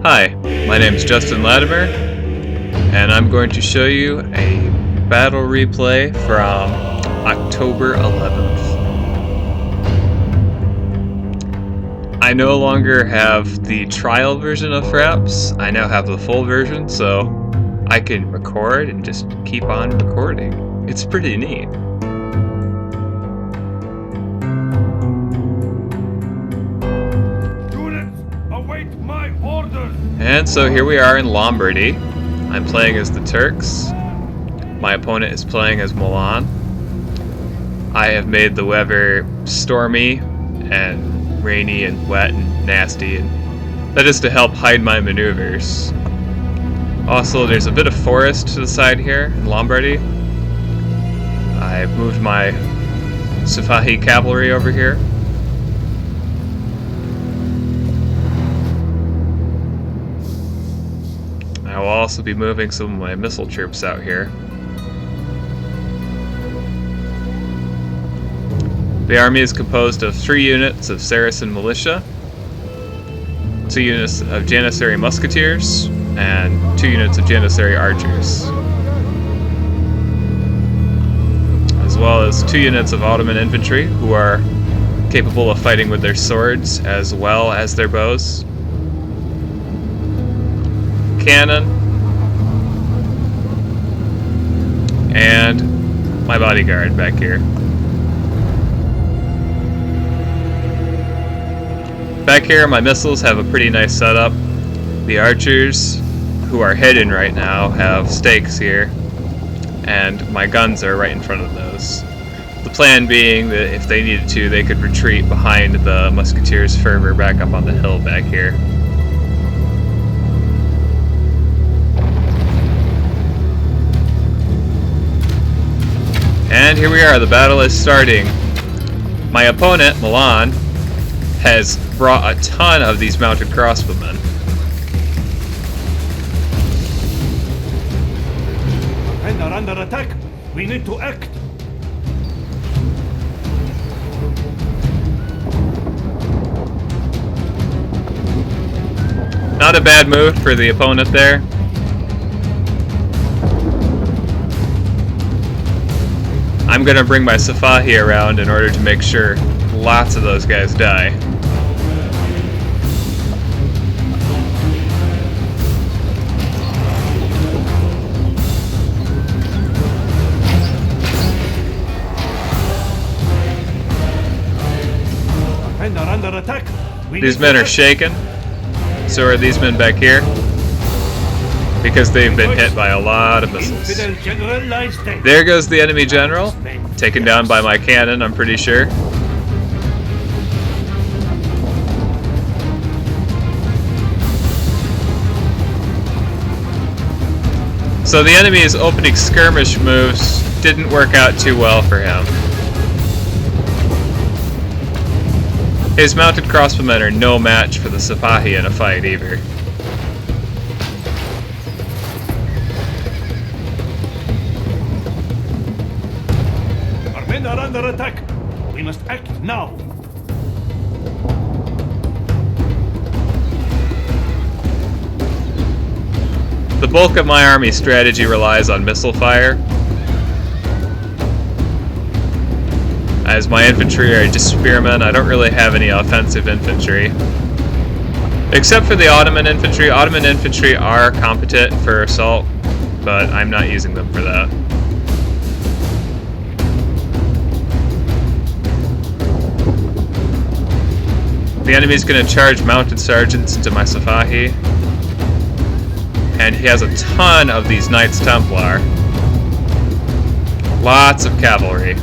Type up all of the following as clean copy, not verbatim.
Hi, my name is Justin Latimer, and I'm going to show you a battle replay from October 11th. I no longer have the trial version of Fraps, I now have the full version, so I can record and just keep on recording. It's pretty neat. And so here we are in Lombardy. I'm playing as the Turks. My opponent is playing as Milan. I have made the weather stormy and rainy and wet and nasty, and that is to help hide my maneuvers. Also, there's a bit of forest to the side here in Lombardy. I've moved my Sipahi cavalry over here. I will also be moving some of my missile troops out here. The army is composed of 3 units of Saracen militia, 2 units of Janissary musketeers, and 2 units of Janissary archers, as well as 2 units of Ottoman infantry who are capable of fighting with their swords as well as their bows. Cannon, and my bodyguard back here. Back here, my missiles have a pretty nice setup. The archers, who are hidden right now, have stakes here, and my guns are right in front of those. The plan being that if they needed to, they could retreat behind the musketeers further back up on the hill back here. And here we are, the battle is starting. My opponent, Milan, has brought a ton of these mounted crossbowmen. Men are under attack. We need to act. Not a bad move for the opponent there. I'm gonna bring my Sipahi around in order to make sure lots of those guys die. Men are under attack. These men are shaken. So are these men back here, because they've been hit by a lot of missiles. There goes the enemy general, taken down by my cannon, I'm pretty sure. So the enemy's opening skirmish moves didn't work out too well for him. His mounted crossbowmen are no match for the Sipahi in a fight either. Our men are under attack. We must act now. The bulk of my army strategy relies on missile fire, as my infantry are just spearmen. I don't really have any offensive infantry. Except for the Ottoman infantry. Ottoman infantry are competent for assault, but I'm not using them for that. The enemy's going to charge mounted sergeants into my Sipahi, and he has a ton of these Knights Templar. Lots of cavalry.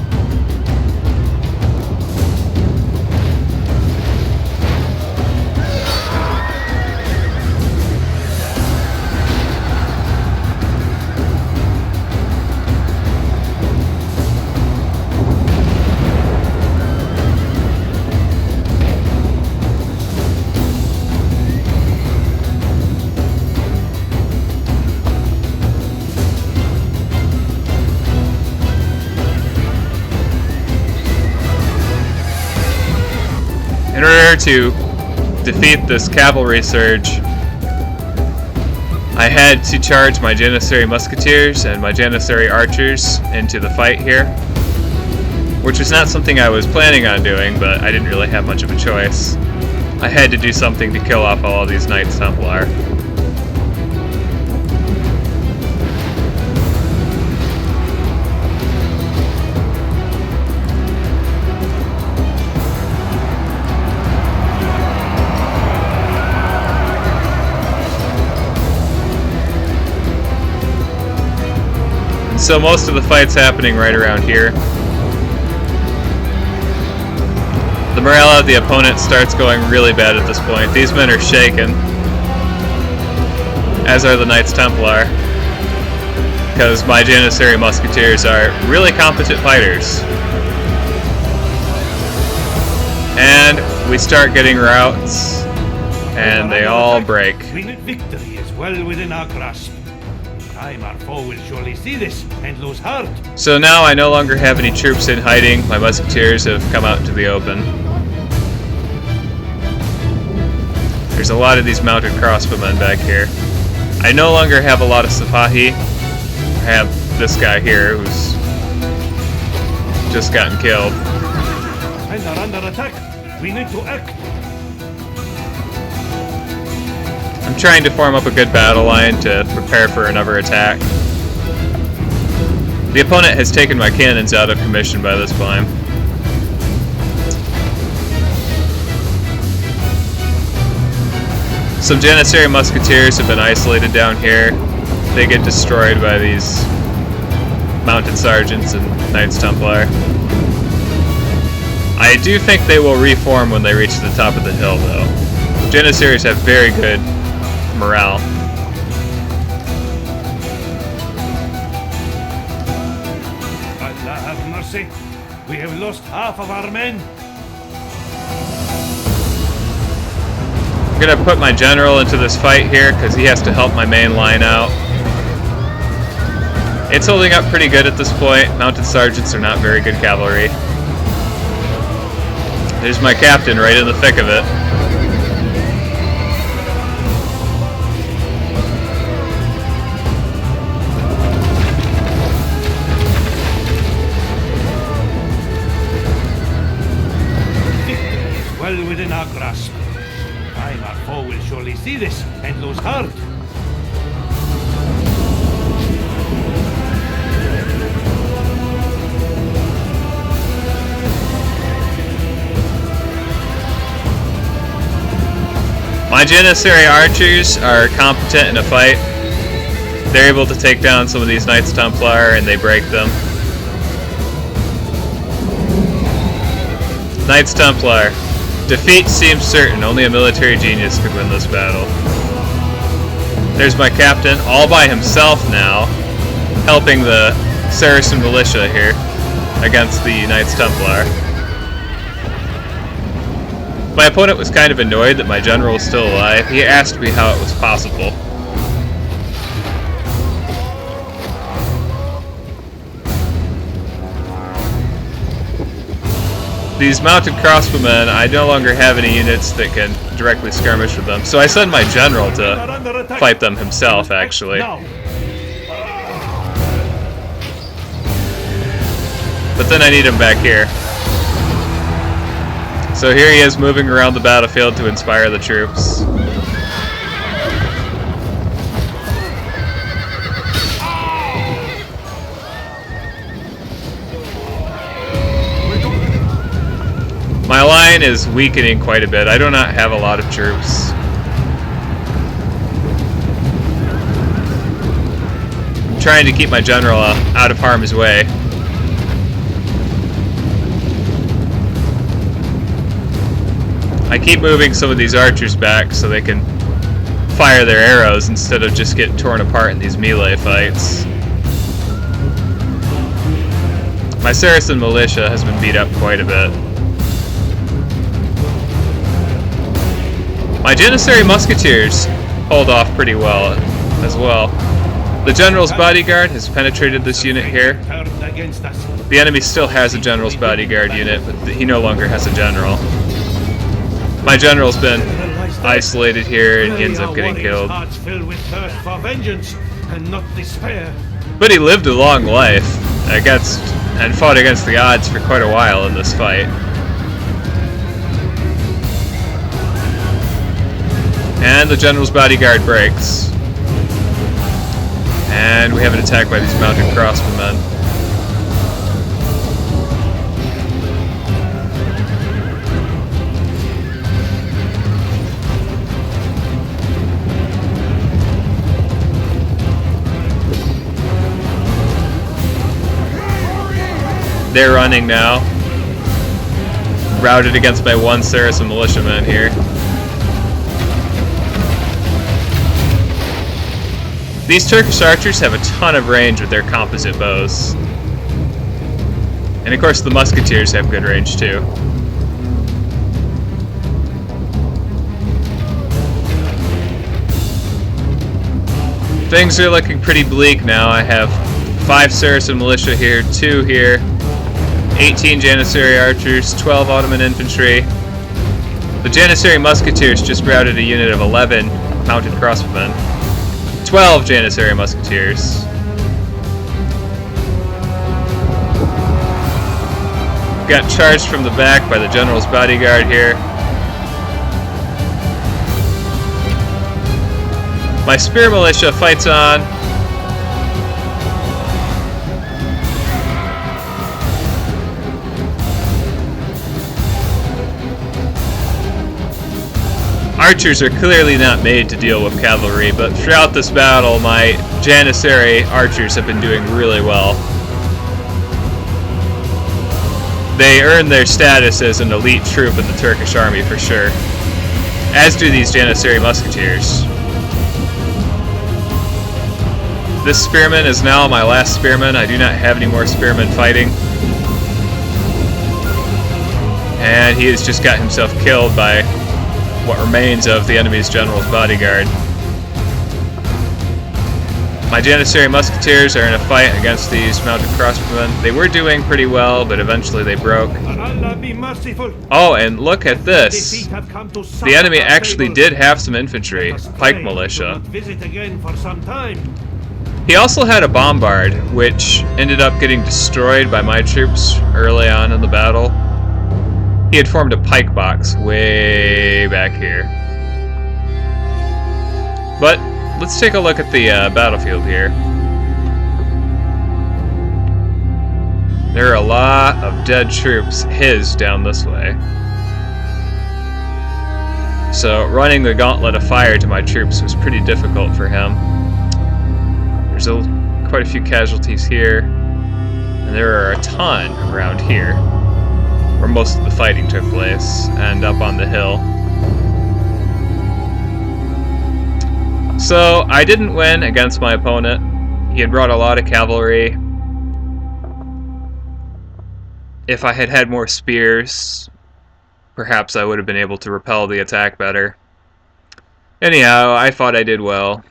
In order to defeat this cavalry surge, I had to charge my Janissary musketeers and my Janissary archers into the fight here, which was not something I was planning on doing, but I didn't really have much of a choice. I had to do something to kill off all of these Knights Templar. So most of the fight's happening right around here. The morale of the opponent starts going really bad at this point. These men are shaken, as are the Knights Templar, because my Janissary musketeers are really competent fighters. And we start getting routs, and they all break. We need victory is well within our grasp. Time our foe will surely see this and lose heart. So now I no longer have any troops in hiding. My musketeers have come out into the open. There's a lot of these mounted crossbowmen back here. I no longer have a lot of Sipahi. I have this guy here who's just gotten killed. And are under attack. We need to act. I'm trying to form up a good battle line to prepare for another attack. The opponent has taken my cannons out of commission by this point. Some Janissary musketeers have been isolated down here. They get destroyed by these mounted sergeants and Knights Templar. I do think they will reform when they reach the top of the hill, though. Janissaries have very good morale. Allah have mercy. We have lost half of our men. I'm gonna put my general into this fight here because he has to help my main line out. It's holding up pretty good at this point. Mounted sergeants are not very good cavalry. There's my captain right in the thick of it. Well within our grasp. Time our foe will surely see this and lose heart. My Janissary archers are competent in a fight. They're able to take down some of these Knights Templar and they break them. Knights Templar. Defeat seems certain. Only a military genius could win this battle. There's my captain, all by himself now, helping the Saracen militia here against the Knights Templar. My opponent was kind of annoyed that my general was still alive. He asked me how it was possible. These mounted crossbowmen, I no longer have any units that can directly skirmish with them, so I send my general to fight them himself, actually. But then I need him back here. So here he is moving around the battlefield to inspire the troops. My line is weakening quite a bit. I do not have a lot of troops. I'm trying to keep my general out of harm's way. I keep moving some of these archers back so they can fire their arrows instead of just getting torn apart in these melee fights. My Saracen militia has been beat up quite a bit. My Janissary musketeers hold off pretty well as well. The general's bodyguard has penetrated this unit here. The enemy still has a general's bodyguard unit, but he no longer has a general. My general's been isolated here, and he Really ends up are getting warriors' killed. hearts filled with thirst for vengeance and not despair. But he lived a long life and fought against the odds for quite a while in this fight. And the general's bodyguard breaks. And we have an attack by these mounted crossbowmen. They're running now. Routed against my one Saracen militiaman here. These Turkish archers have a ton of range with their composite bows. And of course the musketeers have good range too. Things are looking pretty bleak now. I have 5 Saracen militia here, 2 here, 18 Janissary archers, 12 Ottoman infantry. The Janissary musketeers just routed a unit of 11 mounted crossbowmen. 12 Janissary musketeers. Got charged from the back by the general's bodyguard here. My spear militia fights on. Archers are clearly not made to deal with cavalry, but throughout this battle, my Janissary archers have been doing really well. They earn their status as an elite troop in the Turkish army for sure, as do these Janissary musketeers. This spearman is now my last spearman. I do not have any more spearmen fighting. And he has just got himself killed by what remains of the enemy's general's bodyguard. My Janissary musketeers are in a fight against these mounted crossbowmen. They were doing pretty well, but eventually they broke. Oh, and look at this. The enemy actually did have some infantry, pike militia. He also had a bombard, which ended up getting destroyed by my troops early on in the battle. He had formed a pike box way back here. But let's take a look at the battlefield here. There are a lot of dead troops, his, down this way. So running the gauntlet of fire to my troops was pretty difficult for him. There's quite a few casualties here, and there are a ton around here, where most of the fighting took place, and up on the hill. So, I didn't win against my opponent. He had brought a lot of cavalry. If I had had more spears, perhaps I would have been able to repel the attack better. Anyhow, I thought I did well.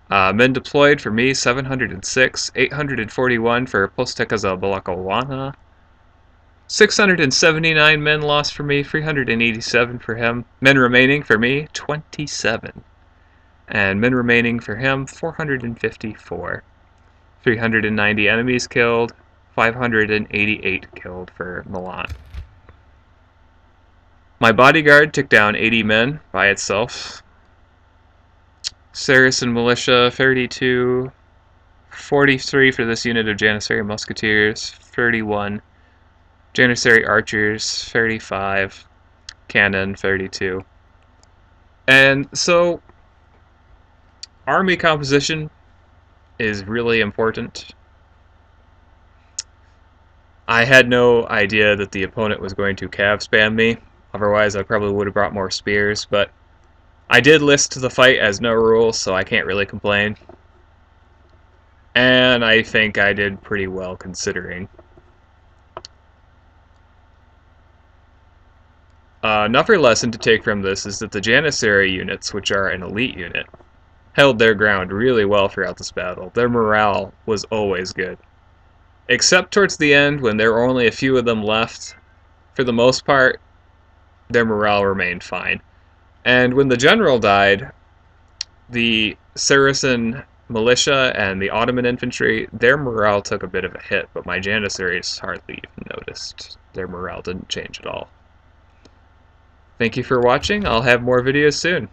Men deployed for me, 706, 841 for Posteka za Balakowana. 679 men lost for me, 387 for him. Men remaining for me, 27. And men remaining for him, 454. 390 enemies killed, 588 killed for Milan. My bodyguard took down 80 men by itself. Saracen militia, 32. 43 for this unit of Janissary musketeers, 31. Janissary archers, 35. Cannon, 32. And so, army composition is really important. I had no idea that the opponent was going to cav spam me. Otherwise, I probably would have brought more spears, but I did list the fight as no rules, so I can't really complain. And I think I did pretty well considering. Another lesson to take from this is that the Janissary units, which are an elite unit, held their ground really well throughout this battle. Their morale was always good. Except towards the end, when there were only a few of them left. For the most part, their morale remained fine. And when the general died, the Saracen militia and the Ottoman infantry, their morale took a bit of a hit, but my Janissaries hardly even noticed. Their morale didn't change at all. Thank you for watching. I'll have more videos soon.